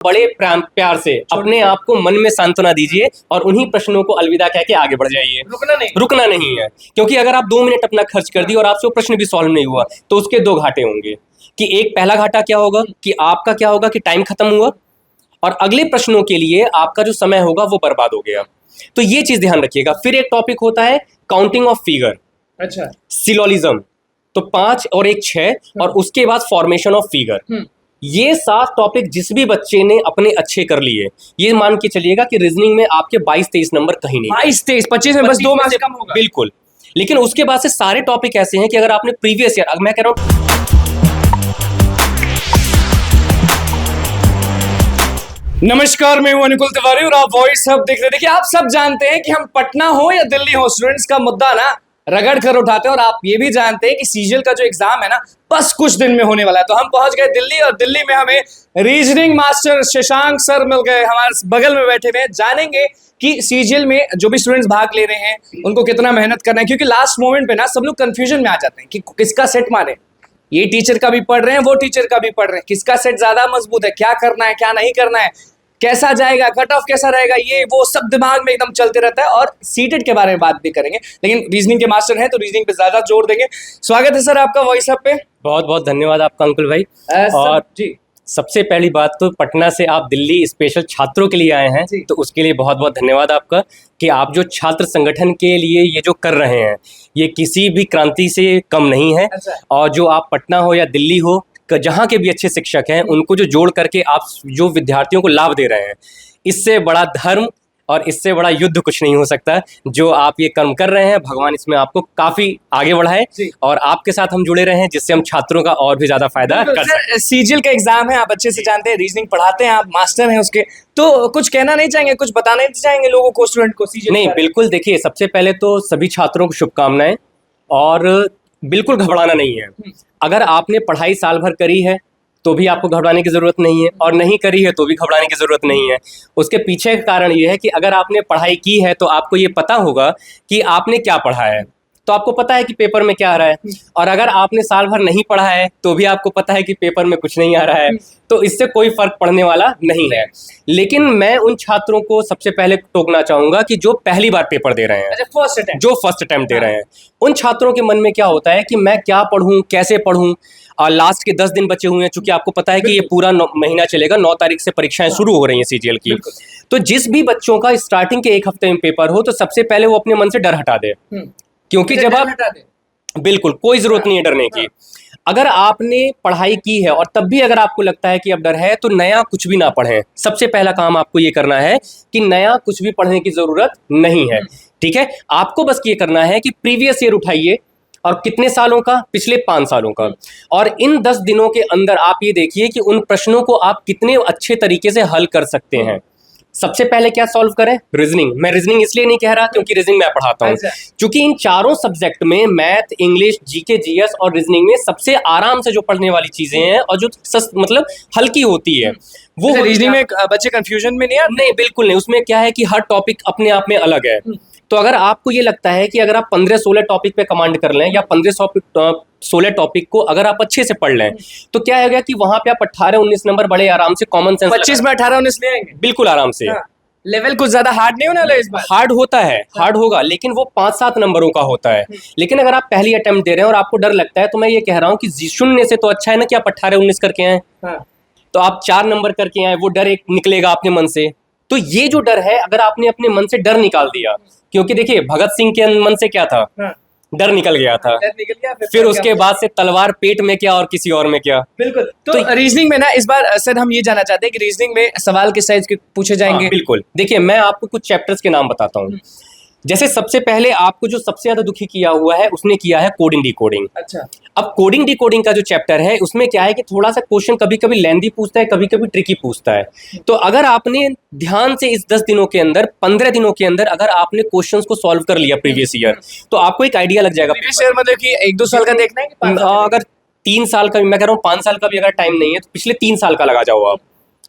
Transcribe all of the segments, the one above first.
बड़े प्यार से अपने आप को मन में सांत्वना दीजिए और उन्हीं प्रश्नों को अलविदा कह के आगे बढ़ जाइए। रुकना नहीं है, क्योंकि अगर आप 2 मिनट अपना खर्च कर दिए और आपसे वो प्रश्न भी सॉल्व नहीं हुआ तो उसके 2 घाटे होंगे। कि एक पहला घाटा क्या होगा कि आपका क्या होगा कि टाइम खत्म हुआ और अगले प्रश्नों के लिए आपका जो समय होगा वो बर्बाद हो गया। तो ये चीज ध्यान रखिएगा। फिर एक टॉपिक होता है काउंटिंग ऑफ फिगर, अच्छा, सिलोलिज्म। तो 5 और 1 6 और उसके बाद फॉर्मेशन ऑफ फिगर। ये 7 टॉपिक जिस भी बच्चे ने अपने अच्छे कर लिए, ये मान के चलिएगा कि रीजनिंग में आपके 22-23 नंबर कहीं नहीं। 22-23 25 में बस 2 मार्क्स कम होगा। बिल्कुल। लेकिन उसके बाद से सारे टॉपिक ऐसे हैं कि अगर आपने प्रीवियस ईयर, मैं कह रहा हूं, नमस्कार, मैं हूं अनुकुल तिवारी और आप वॉइस हब देख रहे हैं। देखिए, आप सब जानते हैं कि हम पटना हो या दिल्ली हो, स्टूडेंट्स का मुद्दा ना रगड़ कर उठाते हैं। और आप ये भी जानते हैं कि सीजीएल का जो एग्जाम है ना, बस कुछ दिन में होने वाला है। तो हम पहुंच गए दिल्ली और दिल्ली में हमें रीजनिंग मास्टर शशांक सर मिल गए, हमारे बगल में बैठे हुए। जानेंगे कि सीजीएल में जो भी स्टूडेंट्स भाग ले रहे हैं उनको कितना मेहनत करना है, क्योंकि लास्ट मोमेंट पे ना सब लोग कंफ्यूजन में आ जाते हैं कि किसका सेट मारे। ये टीचर का भी पढ़ रहे हैं, वो टीचर का भी पढ़ रहे हैं, किसका सेट ज्यादा मजबूत है, क्या करना है क्या नहीं करना है, कैसा जाएगा, कट ऑफ कैसा रहेगा, ये वो सब दिमाग में एकदम चलते रहता है। और सीटेट के बारे में बात भी करेंगे, लेकिन रीजनिंग के मास्टर हैं तो रीजनिंग पे ज्यादा जोर देंगे। स्वागत है सर आपका वॉइस हब पे। बहुत बहुत धन्यवाद आपका अंकुल भाई। और जी, सबसे पहली बात तो पटना से आप दिल्ली स्पेशल छात्रों के लिए आए हैं, तो उसके लिए बहुत बहुत धन्यवाद आपका कि आप जो छात्र संगठन के लिए ये जो कर रहे हैं ये किसी भी क्रांति से कम नहीं है। और जो आप पटना हो या दिल्ली हो, जहाँ के भी अच्छे शिक्षक हैं उनको जो जोड़ करके आप जो विद्यार्थियों को लाभ दे रहे हैं, इससे बड़ा धर्म और इससे बड़ा युद्ध कुछ नहीं हो सकता। जो आप ये कर्म कर रहे हैं, भगवान इसमें आपको काफी आगे बढ़ाए और आपके साथ हम जुड़े रहे हैं, जिससे हम छात्रों का और भी ज्यादा फायदा कर सकें। सीजीएल का एग्जाम है, आप अच्छे से जानते हैं, रीजनिंग पढ़ाते हैं, आप मास्टर हैं उसके, तो कुछ कहना नहीं चाहेंगे, कुछ बताना नहीं चाहेंगे लोगों को, स्टूडेंट को सीजीएल? नहीं, बिल्कुल। देखिए, सबसे पहले तो सभी छात्रों को शुभकामनाएं और बिल्कुल घबराना नहीं है। अगर आपने पढ़ाई साल भर करी है तो भी आपको घबराने की ज़रूरत नहीं है, और नहीं करी है तो भी घबराने की ज़रूरत नहीं है। उसके पीछे का कारण ये है कि अगर आपने पढ़ाई की है तो आपको ये पता होगा कि आपने क्या पढ़ा है, तो आपको पता है कि पेपर में क्या आ रहा है। और अगर आपने साल भर नहीं पढ़ा है तो भी आपको पता है कि पेपर में कुछ नहीं आ रहा है, तो इससे कोई फर्क पड़ने वाला नहीं है। लेकिन मैं उन छात्रों को सबसे पहले टोकना चाहूंगा कि जो पहली बार पेपर दे रहे हैं, जो फर्स्ट अटेम्प्ट दे रहे हैं, उन छात्रों के मन में क्या होता है कि मैं क्या पढ़ूं, कैसे पढ़ूं। और लास्ट के 10 दिन बचे हुए हैं, चूंकि आपको पता है कि ये पूरा महीना चलेगा, 9 तारीख से परीक्षाएं शुरू हो रही हैं सीजीएल की। तो जिस भी बच्चों का स्टार्टिंग के 1 हफ्ते में पेपर हो, तो सबसे पहले वो अपने मन से डर हटा दे। क्योंकि जब आप, बिल्कुल कोई जरूरत नहीं है डरने की। अगर आपने पढ़ाई की है और तब भी अगर आपको लगता है कि अब डर है, तो नया कुछ भी ना पढ़ें। सबसे पहला काम आपको ये करना है कि नया कुछ भी पढ़ने की जरूरत नहीं है। ठीक है, आपको बस ये करना है कि प्रीवियस ईयर उठाइए, और कितने सालों का, पिछले 5 सालों का, और इन 10 दिनों के अंदर आप ये देखिए कि उन प्रश्नों को आप कितने अच्छे तरीके से हल कर सकते हैं। सबसे पहले क्या सॉल्व करें? रीजनिंग। मैं रीजनिंग इसलिए नहीं कह रहा क्योंकि रीजनिंग मैं पढ़ाता हूँ। क्योंकि इन चारों सब्जेक्ट में, मैथ, इंग्लिश, जीके, जीएस और रीजनिंग में सबसे आराम से जो पढ़ने वाली चीजें हैं और जो मतलब हल्की होती है, वो रीजनिंग में बच्चे कंफ्यूजन में नहीं आते? नहीं, बिल्कुल नहीं। उसमें क्या है कि हर टॉपिक अपने आप में अलग है। तो अगर आपको ये लगता है कि अगर आप 15-16 टॉपिक पे कमांड कर लें, या 15-16 टॉपिक को अगर आप अच्छे से पढ़ लें, तो क्या होगा कि वहां पे आप 18-19 नंबर बड़े आराम से कॉमन सेंस 25 में 18-19 ले आएंगे, बिल्कुल आराम से। लेवल कुछ ज्यादा हार्ड नहीं होने वाला इस बार? हार्ड होता है, हार्ड होगा, लेकिन वो 5-7 नंबरों का होता है। लेकिन अगर आप पहली अटेम्प्ट दे रहे हैं और आपको डर लगता है, तो मैं ये कह रहा हूँ कि 0 से तो अच्छा है ना कि आप 18-19 करके आए। तो आप 4 नंबर करके आए, वो डर एक निकलेगा आपके मन से। तो ये जो डर है, अगर आपने अपने मन से डर निकाल दिया, क्योंकि देखिए भगत सिंह के मन से क्या था, डर निकल गया था, फिर उसके बाद से तलवार पेट में क्या और किसी और में क्या। बिल्कुल। तो रीजनिंग में ना इस बार सर हम ये जानना चाहते हैं कि रीजनिंग में सवाल किस साइज के पूछे जाएंगे? बिल्कुल। देखिए, मैं आपको कुछ चैप्टर्स के नाम बताता हूँ। जैसे सबसे पहले आपको जो सबसे ज्यादा दुखी किया हुआ है, उसने किया है कोडिंग डिकोडिंग। अच्छा। अब कोडिंग डिकोडिंग का जो चैप्टर है, उसमें क्या है कि थोड़ा सा क्वेश्चन कभी कभी लेंदी पूछता है, कभी कभी ट्रिकी पूछता है। तो अगर आपने ध्यान से इस 10 दिनों के अंदर, 15 दिनों के अंदर अगर आपने क्वेश्चंस को सॉल्व कर लिया प्रीवियस ईयर, तो आपको एक आइडिया लग जाएगा। प्रीवियस ईयर मतलब कि 1-2 साल का देखना है कि 5 साल? अगर 3 साल का, मैं कह रहा हूँ 5 साल का भी अगर टाइम नहीं है, तो पिछले 3 साल का लगा जाओ आप।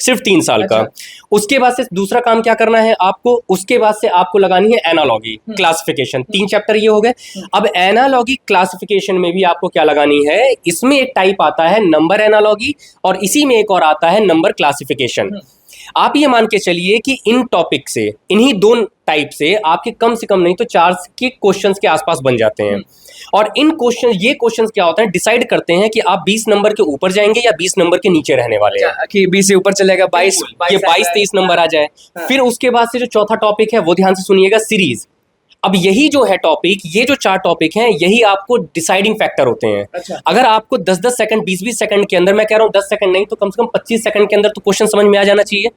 सिर्फ 3 साल का। उसके बाद से दूसरा काम क्या करना है आपको, उसके बाद से आपको लगानी है एनालॉगी क्लासिफिकेशन। 3 चैप्टर ये हो गए। अब एनालॉगी क्लासिफिकेशन में भी आपको क्या लगानी है, इसमें एक टाइप आता है नंबर एनालॉगी और इसी में एक और आता है नंबर क्लासिफिकेशन। आप ये मान के चलिए कि इन टॉपिक से, इन्हीं 2 टाइप से आपके कम से कम नहीं तो 4 के क्वेश्चंस के आसपास बन जाते हैं। और इन ये क्वेश्चंस क्या होता है, डिसाइड करते हैं कि आप 20 नंबर के ऊपर जाएंगे या 20 नंबर के नीचे रहने वाले हैं। कि 20 से ऊपर चलेगा, 22 ये 22-23 नंबर आ जाए। फिर उसके बाद से जो चौथा टॉपिक है वो ध्यान से सुनिएगा, सीरीज। अब यही जो है टॉपिक, ये जो 4 टॉपिक हैं, यही आपको डिसाइडिंग फैक्टर होते हैं। अगर आपको 10-10 सेकंड, 20-20 सेकंड के अंदर, मैं कह रहा हूँ 10 सेकंड नहीं तो कम से कम 25 सेकंड के अंदर तो क्वेश्चन समझ में आ जाना चाहिए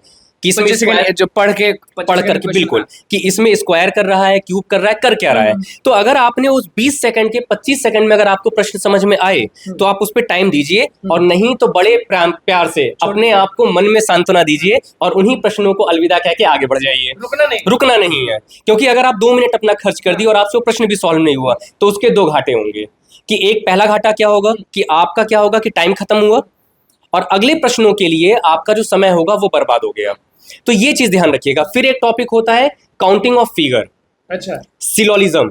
कि इसमें जो पढ़ करके बिल्कुल कि इसमें स्क्वायर कर रहा है, क्यूब कर रहा है, कर क्या रहा है। तो अगर आपने उस 20 सेकंड के 25 सेकंड में अगर आपको प्रश्न समझ में आए तो आप उस पर टाइम दीजिए, और नहीं तो बड़े प्यार से अपने आप को मन में सांत्वना दीजिए और उन्हीं प्रश्नों को अलविदा कह के आगे बढ़ जाइए। रुकना नहीं है, क्योंकि अगर आप 2 मिनट अपना खर्च कर दिए और आपसे वो प्रश्न भी सॉल्व नहीं हुआ तो उसके 2 घाटे होंगे। कि एक पहला घाटा क्या होगा कि आपका क्या होगा कि टाइम खत्म हुआ, और अगले प्रश्नों के लिए आपका जो समय होगा वो बर्बाद हो गया। तो ये चीज ध्यान रखिएगा। फिर एक टॉपिक होता है काउंटिंग ऑफ फिगर, अच्छा, सिलोलिज्म,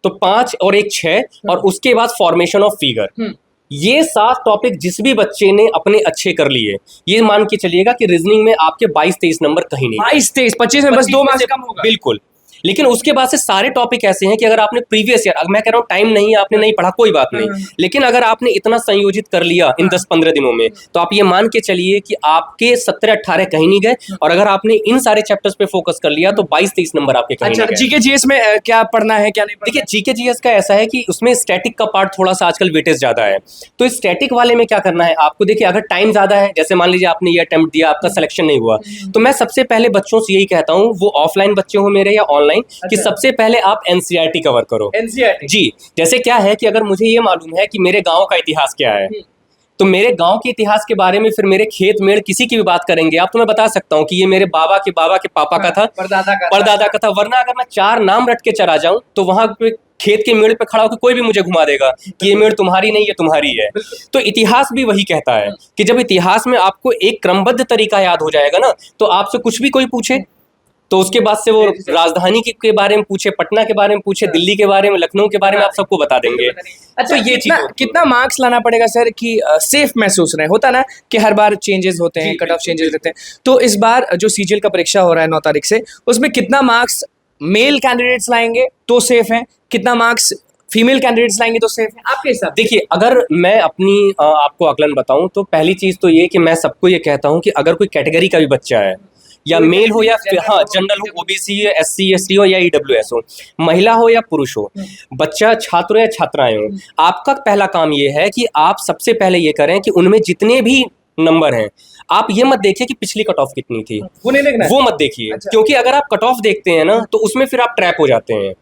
तो 5 और 1 6, और उसके बाद फॉर्मेशन ऑफ फिगर। ये 7 टॉपिक जिस भी बच्चे ने अपने अच्छे कर लिए, ये मान के चलिएगा कि रीजनिंग में आपके 22-23 नंबर कहीं नहीं। 22-23, 25 में बस 2 मार्क्स कम होगा। बिल्कुल। लेकिन उसके बाद से सारे टॉपिक ऐसे हैं कि अगर आपने प्रीवियस ईयर, मैं कह रहा हूँ टाइम नहीं, आपने नहीं पढ़ा कोई बात नहीं, लेकिन अगर आपने इतना संयोजित कर लिया इन 10-15 दिनों में, तो आप ये मान के चलिए कि आपके 17-18 कहीं नहीं गए। और अगर आपने इन सारे चैप्टर्स पे फोकस कर लिया तो 22-23 नंबर आपके कहीं नहीं गए। जीके जीएस में क्या पढ़ना है क्या नहीं पढ़ना? देखिए, जीके जीएस का ऐसा है कि उसमें स्टैटिक का पार्ट थोड़ा सा आजकल वेटेज ज्यादा है। तो स्टैटिक वाले में क्या करना है आपको, देखिए अगर टाइम ज्यादा है, जैसे मान लीजिए आपने ये अटेम्प्ट दिया, आपका सिलेक्शन नहीं हुआ, तो मैं सबसे पहले बच्चों से यही कहता हूँ, वो ऑफलाइन बच्चे हो मेरे या ऑनलाइन, कि सबसे पहले आप एनसीईआरटी कवर करो। एनसीईआरटी जी, जैसे क्या है कि अगर मुझे ये मालूम है कि मेरे गांव का इतिहास क्या है, तो मेरे गांव के इतिहास के बारे में फिर मेरे खेत मेड़ किसी की भी बात करेंगे आप, तो मैं बता सकता हूँ कि ये मेरे बाबा के पापा का था, परदादा का था। वरना अगर मैं 4 नाम रट के चला जाऊं तो वहां पे खेत के मेड़ पे खड़ा होकर कोई भी मुझे घुमा देगा कि ये मेड़ तुम्हारी नहीं, ये तुम्हारी है। तो इतिहास भी वही कहता है कि जब इतिहास में आपको एक क्रमबद्ध तरीका याद हो जाएगा ना, तो आपसे कुछ भी कोई पूछे तो उसके बाद से वो राजधानी के बारे में पूछे, पटना के बारे में पूछे, दिल्ली के बारे में, लखनऊ के बारे में, आप सबको बता देंगे। अच्छा, ये कितना मार्क्स लाना पड़ेगा सर कि सेफ महसूस रहे? होता ना कि हर बार चेंजेस होते हैं, कट ऑफ चेंजेस रहते हैं, तो इस बार जो सीजीएल का परीक्षा हो रहा है 9 तारीख से, उसमें कितना मार्क्स मेल कैंडिडेट्स लाएंगे तो सेफ है, कितना मार्क्स फीमेल कैंडिडेट्स लाएंगे तो सेफ है आपके हिसाब? देखिए, अगर मैं अपनी आपको आकलन बताऊं तो पहली चीज तो ये कि मैं सबको ये कहता हूं कि अगर कोई कैटेगरी का भी बच्चा है, या मेल हो या जनरल हो, ओबीसी हो, एससी एसटी हो या ईडब्ल्यूएस हो, महिला हो या पुरुष हो, बच्चा छात्र हो या छात्राएं हो, आपका पहला काम ये है कि आप सबसे पहले ये करें कि उनमें जितने भी नंबर हैं, आप ये मत देखिए कि पिछली कट ऑफ कितनी थी, वो नहीं देखना, वो मत देखिए। क्योंकि अगर आप कट ऑफ देखते हैं ना तो उसमें फिर आप ट्रैप हो जाते हैं।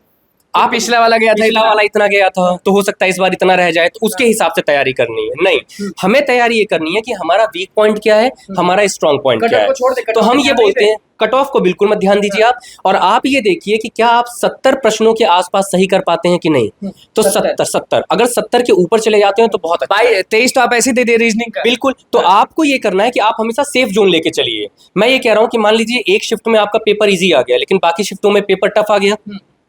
आप पिछला वाला गया था, पिछला वाला इतना गया था तो हो सकता है इस बार इतना रह जाए, तो उसके हिसाब से तैयारी करनी है। नहीं, हमें तैयारी ये करनी है कि हमारा वीक पॉइंट क्या है, हमारा स्ट्रॉन्ग पॉइंट क्या है। तो हम ये बोलते हैं कट ऑफ को बिल्कुल मत ध्यान दीजिए आप, और आप ये देखिए कि क्या आप 70 प्रश्नों के आसपास सही कर पाते हैं कि नहीं। तो 70 अगर 70 के ऊपर चले जाते हैं तो बहुत अच्छा। भाई 23 तो आप ऐसे दे रीजनिंग का। बिल्कुल। तो आपको ये करना है कि आप हमेशा सेफ जोन लेके चलिए। मैं ये कह रहा हूँ कि मान लीजिए एक शिफ्ट में आपका पेपर इजी आ गया, लेकिन बाकी शिफ्टों में पेपर टफ आ गया,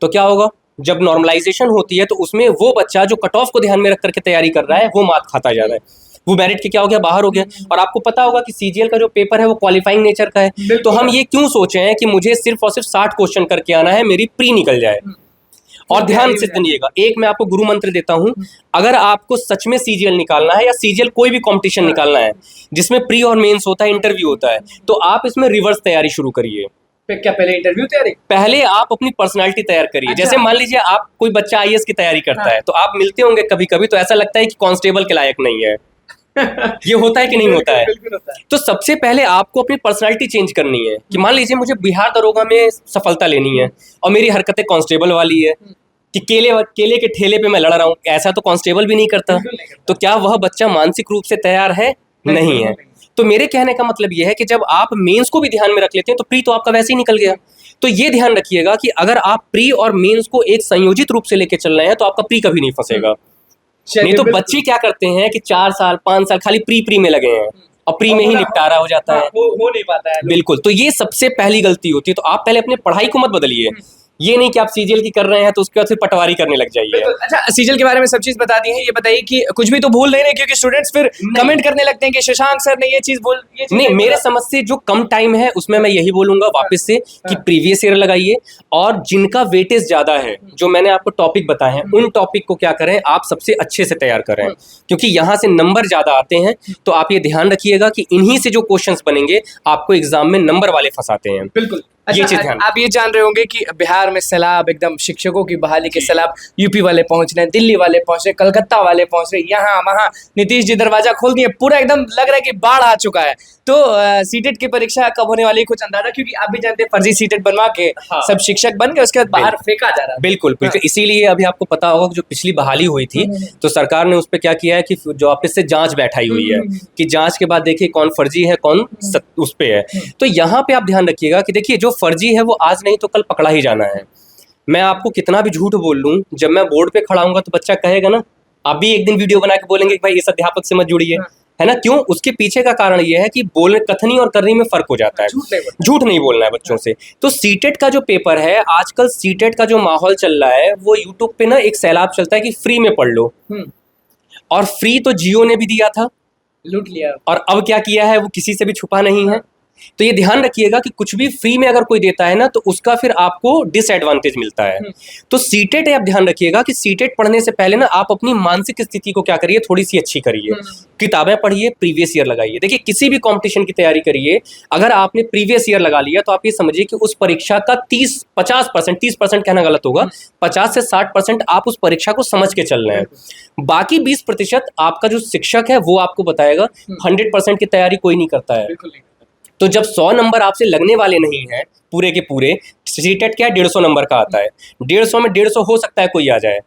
तो क्या होगा? जब नॉर्मलाइजेशन होती है तो उसमें वो बच्चा जो कट ऑफ को ध्यान में रख करके तैयारी कर रहा है वो मात खाता जा रहा है, वो मेरिट के क्या हो गया, बाहर हो गया। और आपको पता होगा कि सीजीएल का जो पेपर है वो क्वालिफाइंग नेचर का है। तो हम ये क्यों सोचे हैं कि मुझे सिर्फ और सिर्फ 60 क्वेश्चन करके आना है, मेरी प्री निकल जाए। और ध्यान से सुनिएगा, एक मैं आपको गुरु मंत्र देता हूं, अगर आपको सच में सीजीएल निकालना है या सीजीएल कोई भी कंपटीशन निकालना है जिसमें प्री और मेंस होता है, इंटरव्यू होता है, तो आप इसमें रिवर्स तैयारी शुरू करिए। क्या पहले इंटरव्यू तैयारी? पहले आप अपनी पर्सनालिटी तैयार करिए। अच्छा। जैसे मान लीजिए आप कोई बच्चा आईएएस की तैयारी करता है, तो आप मिलते होंगे कभी कभी, तो ऐसा लगता है कि कांस्टेबल के लायक नहीं है। ये होता है कि नहीं होता है? तो सबसे पहले आपको अपनी पर्सनालिटी चेंज करनी है कि मान लीजिए मुझे बिहार दरोगा में सफलता लेनी है और मेरी हरकतें कांस्टेबल वाली है कि केले के ठेले पे मैं लड़ रहा हूँ, ऐसा तो कांस्टेबल भी नहीं करता। तो क्या वह बच्चा मानसिक रूप से तैयार है? नहीं है। तो मेरे कहने का मतलब यह है कि जब आप मेंस को भी ध्यान में रख लेते हैं तो प्री तो आपका वैसे ही निकल गया। तो ये ध्यान रखिएगा कि अगर आप प्री और मेंस को एक संयोजित रूप से लेके चल रहे हैं तो आपका प्री कभी नहीं फंसेगा। नहीं तो बच्चे क्या करते हैं कि 4 साल 5 साल खाली प्री में लगे हैं, और प्री में ही निपटारा हो जाता है। हो नहीं पाता है। बिल्कुल, तो ये सबसे पहली गलती होती है। तो आप पहले अपने पढ़ाई को मत बदलिए, ये नहीं कि आप सीजीएल की कर रहे हैं तो उसके बाद फिर पटवारी करने लग जाइए। अच्छा, सीजीएल के बारे में सब चीज बता दी है, ये बताइए कि कुछ भी तो भूल नहीं रहे, क्योंकि स्टूडेंट्स फिर कमेंट करने लगते हैं कि शशांक सर ने ये चीज नहीं, मेरे समझ से जो कम टाइम है उसमें मैं यही बोलूंगा वापस से कि प्रीवियस ईयर लगाइए, और जिनका वेटेज ज्यादा है, जो मैंने आपको टॉपिक बताए हैं, उन टॉपिक को क्या करें आप सबसे अच्छे से तैयार करें, क्योंकि यहाँ से नंबर ज्यादा आते हैं। तो आप ये ध्यान रखिएगा कि इन्हीं से जो क्वेश्चंस बनेंगे आपको एग्जाम में नंबर वाले फंसाते हैं। बिल्कुल। ये अच्छा, चीज ध्यान। आप ये जान रहे होंगे कि बिहार में सैलाब, एकदम शिक्षकों की बहाली के सैलाब, यूपी वाले पहुंच रहे हैं, दिल्ली वाले पहुंच रहे हैं, कलकत्ता वाले पहुंच रहे हैं, यहाँ वहाँ नीतीश जी दरवाजा खोल दिए, पूरा एकदम लग रहा है कि बाढ़ आ चुका है। तो सीटेट की परीक्षा कब होने वाली है, कुछ अंदाजा? क्योंकि आप भी जानते हैं फर्जी सीटेट बनवा के सब शिक्षक बन गए, उसके बाद बाहर फेंका जा रहा है। बिल्कुल बिल्कुल, इसीलिए अभी आपको पता होगा कि जो पिछली बहाली हुई थी तो सरकार ने उस पर क्या किया है कि जो वापस से जांच बैठाई हुई है कि जांच के बाद देखिए कौन फर्जी है कौन उस पे है। तो यहाँ पे आप ध्यान रखिएगा कि देखिए जो फर्जी है वो आज नहीं तो कल पकड़ा ही जाना है। मैं आपको कितना भी झूठ बोल लूं, जब मैं बोर्ड पे खड़ा हूंगा तो बच्चा कहेगा ना, आप भी एक दिन वीडियो बना के बोलेंगे कि भाई इस अध्यापक से मत जुड़िए, है ना? क्यों? उसके पीछे का कारण ये है कि बोलने, कथनी और करनी में फर्क हो जाता है। झूठ नहीं बोलना है बच्चों से। तो सीटेट का जो पेपर है, आजकल सीटेट का जो माहौल चल रहा है वो यूट्यूब पे ना एक सैलाब चलता है कि फ्री में पढ़ लो, और फ्री तो जियो ने भी दिया था, लूट लिया, और अब क्या किया है वो किसी से भी छुपा नहीं है। तो ये ध्यान रखिएगा कि कुछ भी फ्री में अगर कोई देता है ना तो उसका फिर आपको डिसएडवांटेज मिलता है। तो सीटेट है, आप ध्यान रखिएगा कि सीटेट पढ़ने से पहले ना आप अपनी मानसिक स्थिति को क्या करिए, थोड़ी सी अच्छी करिए, किताबें पढ़िए, प्रीवियस ईयर लगाइए। देखिए किसी भी कंपटीशन की तैयारी करिए, अगर आपने प्रीवियस ईयर लगा लिया तो आप ये समझिए कि उस परीक्षा का 30% कहना गलत होगा, 50 से 60% आप उस परीक्षा को समझ के चल रहे हैं। बाकी 20% आपका जो शिक्षक है वो आपको बताएगा। 100% की तैयारी कोई नहीं करता है। तो जब 100 नंबर आपसे लगने वाले नहीं हैं पूरे के पूरे, सीटेट क्या 150 नंबर का आता है, 150 में 150 हो सकता है कोई आ जाए।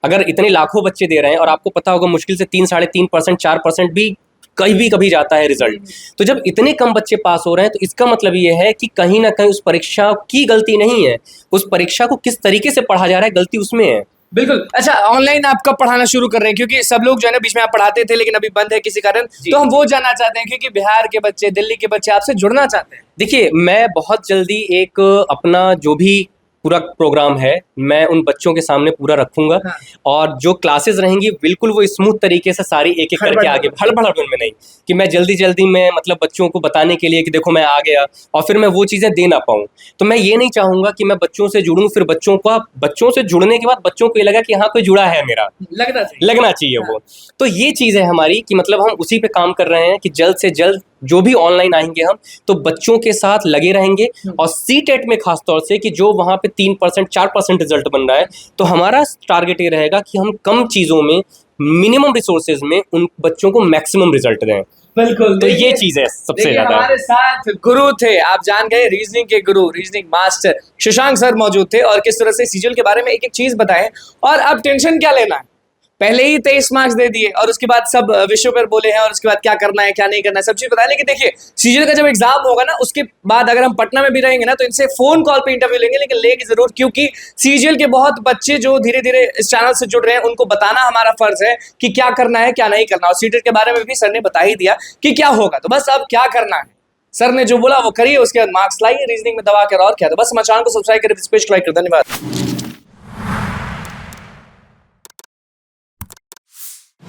अगर इतने लाखों बच्चे दे रहे हैं और आपको पता होगा मुश्किल से 3-3.5%, 4% भी कभी जाता है रिजल्ट, तो जब इतने कम बच्चे पास हो रहे हैं तो इसका मतलब ये है कि कहीं ना कहीं उस परीक्षा की गलती नहीं है, उस परीक्षा को किस तरीके से पढ़ा जा रहा है गलती उसमें है। बिल्कुल। अच्छा, ऑनलाइन आप कब पढ़ाना शुरू कर रहे हैं? क्योंकि सब लोग जो है ना बीच में आप पढ़ाते थे लेकिन अभी बंद है किसी कारण, तो हम वो जानना चाहते हैं क्योंकि बिहार के बच्चे, दिल्ली के बच्चे आपसे जुड़ना चाहते हैं। देखिए मैं बहुत जल्दी एक अपना जो भी पूरा प्रोग्राम है मैं उन बच्चों के सामने पूरा रखूंगा, और जो क्लासेस रहेंगी बिल्कुल वो स्मूथ तरीके से सारी एक एक करके आगे, हड़बड़ में नहीं कि मैं जल्दी में मतलब बच्चों को बताने के लिए कि देखो मैं आ गया और फिर मैं वो चीज़ें दे ना पाऊँ। तो मैं ये नहीं चाहूँगा कि मैं बच्चों से जुड़ूँ, फिर बच्चों से जुड़ने के बाद बच्चों को ये लगा कि हाँ कोई जुड़ा है मेरा, लगना चाहिए वो। तो ये चीज़ है हमारी कि मतलब हम उसी पे काम कर रहे हैं कि जल्द से जल्द जो भी ऑनलाइन आएंगे हम तो बच्चों के साथ लगे रहेंगे, और सीटेट में खास तौर से कि जो वहाँ पे 3% 4% रिजल्ट बन रहा है, तो हमारा टारगेट ये रहेगा कि हम कम चीज़ों में, मिनिमम रिसोर्सेज में उन बच्चों को मैक्सिमम रिजल्ट दें। बिल्कुल। तो ये चीज़ है सबसे ज़्यादा। हमारे साथ गुरु थे, आप जान गए, रीजनिंग के गुरु, रीजनिंग मास्टर शशांक सर मौजूद थे, और किस तरह से सीजीएल के बारे में एक एक चीज बताएं। और अब टेंशन क्या लेना है, पहले ही 23 मार्क्स दे दिए और उसके बाद सब विषयों पर बोले हैं, और उसके बाद क्या करना है क्या नहीं करना है सब चीज बताया। लेकिन देखिए सीजीएल का जब एग्जाम होगा ना उसके बाद अगर हम पटना में भी रहेंगे ना तो इनसे फोन कॉल पे इंटरव्यू लेंगे, लेकिन लेंगे जरूर, क्योंकि सीजीएल के बहुत बच्चे जो धीरे धीरे इस चैनल से जुड़ रहे हैं उनको बताना हमारा फर्ज है कि क्या करना है क्या नहीं करना। और सीटेट के बारे में भी सर ने बता ही दिया कि क्या होगा, तो बस अब क्या करना है, सर ने जो बोला वो करिए, उसके बाद मार्क्स लाइए, रीजनिंग में दबा कर और क्या। तो बस हमारे चैनल को सब्सक्राइब करें, लाइक करें। धन्यवाद।